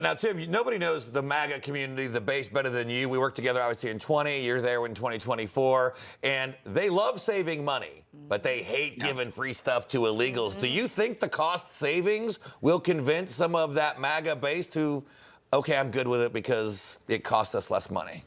Now, Tim, nobody knows the MAGA community, the base, better than you. We worked together, obviously, in 20. You're there in 2024. And they love saving money, but they hate giving free stuff to illegals. Do you think the cost savings will convince some of that MAGA base to, okay, I'm good with it because it costs us less money?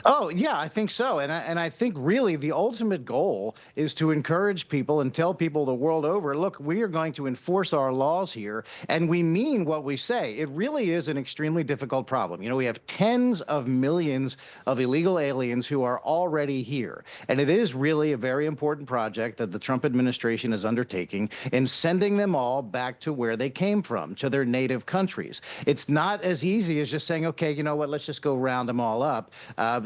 Oh, yeah, I think so. And I think really the ultimate goal is to encourage people and tell people the world over, look, we are going to enforce our laws here, and we mean what we say. It really is an extremely difficult problem. You know, we have tens of millions of illegal aliens who are already here. And it is really a very important project that the Trump administration is undertaking in sending them all back to where they came from, to their native countries. It's not as easy as just saying, okay, you know what, let's just go round them all up.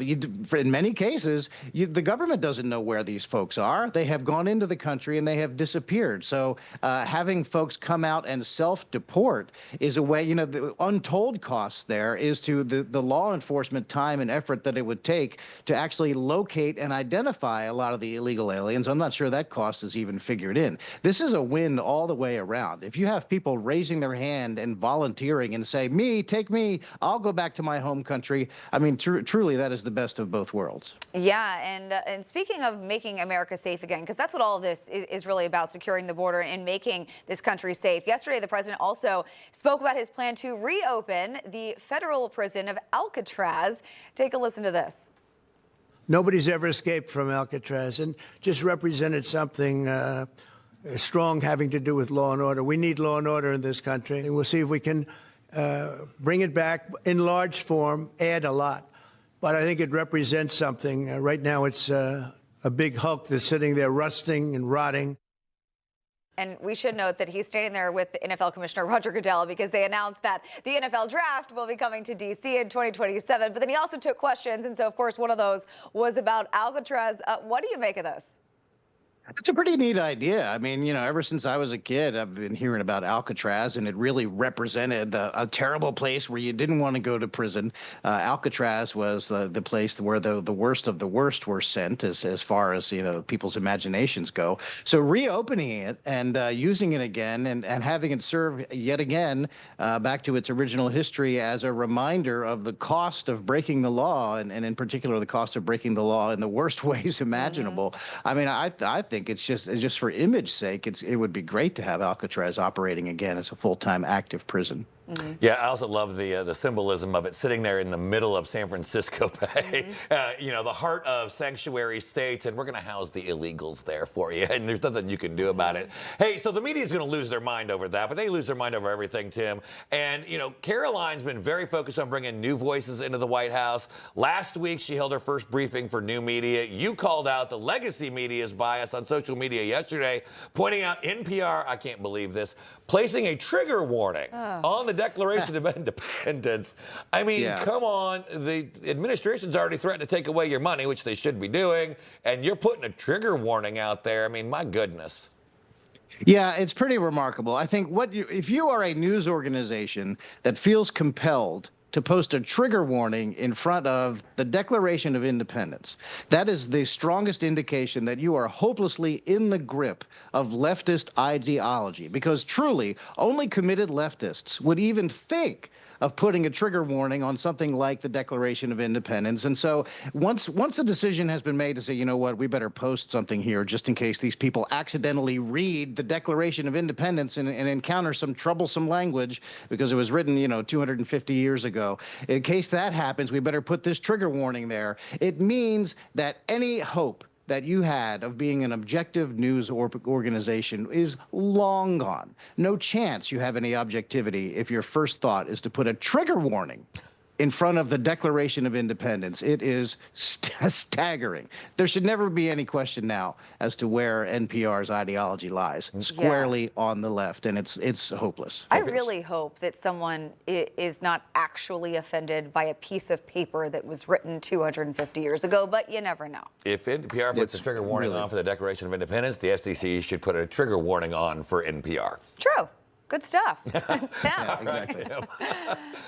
In many cases, the government doesn't know where these folks are. They have gone into the country and they have disappeared. So having folks come out and self-deport is a way, you know, the untold costs there is to the law enforcement time and effort that it would take to actually locate and identify a lot of the illegal aliens. I'm not sure that cost is even figured in. This is a win all the way around. If you have people raising their hand and volunteering and say, me, take me, I'll go back to my home country. I mean, truly, that is the best of both worlds. Yeah, and speaking of making America safe again, because that's what all of this is really about, securing the border and making this country safe. Yesterday, the president also spoke about his plan to reopen the federal prison of Alcatraz. Take a listen to this. Nobody's ever escaped from Alcatraz, and just represented something strong having to do with law and order. We need law and order in this country, and we'll see if we can bring it back in large form, add a lot. But I think it represents something. Right now, it's a big hulk that's sitting there rusting and rotting. And we should note that he's standing there with the NFL Commissioner Roger Goodell because they announced that the NFL draft will be coming to D.C. in 2027. But then he also took questions. And so, of course, one of those was about Alcatraz. What do you make of this? It's a pretty neat idea. I mean, you know, ever since I was a kid, I've been hearing about Alcatraz, and it really represented a terrible place where you didn't want to go to prison. Alcatraz was the place where the worst of the worst were sent, as far as, you know, people's imaginations go. So reopening it and using it again and having it serve yet again back to its original history as a reminder of the cost of breaking the law, and in particular the cost of breaking the law in the worst ways imaginable. I mean, I think it's just for image sake, it would be great to have Alcatraz operating again as a full-time active prison. Yeah, I also love the symbolism of it sitting there in the middle of San Francisco Bay, you know, the heart of sanctuary states, and we're going to house the illegals there for you, and there's nothing you can do about it. Hey, so the media's going to lose their mind over that, but they lose their mind over everything, Tim. And, you know, Caroline's been very focused on bringing new voices into the White House. Last week, she held her first briefing for new media. You called out the legacy media's bias on social media yesterday, pointing out NPR, I can't believe this, placing a trigger warning on the Declaration of Independence. I mean, come on. The administration's already threatened to take away your money, which they should be doing, and you're putting a trigger warning out there. I mean, my goodness. Yeah, it's pretty remarkable. I think if you are a news organization that feels compelled to post a trigger warning in front of the Declaration of Independence, that is the strongest indication that you are hopelessly in the grip of leftist ideology, because truly only committed leftists would even think of putting a trigger warning on something like the Declaration of Independence. And so once the decision has been made to say, you know what, we better post something here just in case these people accidentally read the Declaration of Independence and encounter some troublesome language because it was written, you know, 250 years ago. In case that happens, we better put this trigger warning there. It means that any hope that you had of being an objective news organization is long gone. No chance you have any objectivity if your first thought is to put a trigger warning in front of the Declaration of Independence. It is staggering. There should never be any question now as to where NPR's ideology lies, squarely on the left, and it's hopeless. I really hope that someone is not actually offended by a piece of paper that was written 250 years ago, but you never know. If NPR puts a trigger warning on for the Declaration of Independence, the FCC should put a trigger warning on for NPR. True. Good stuff. Tim. Yeah, exactly.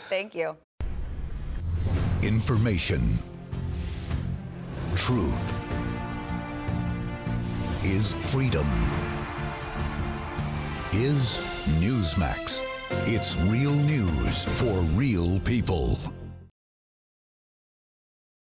Thank you. Information. Truth is freedom. Is Newsmax. It's real news for real people.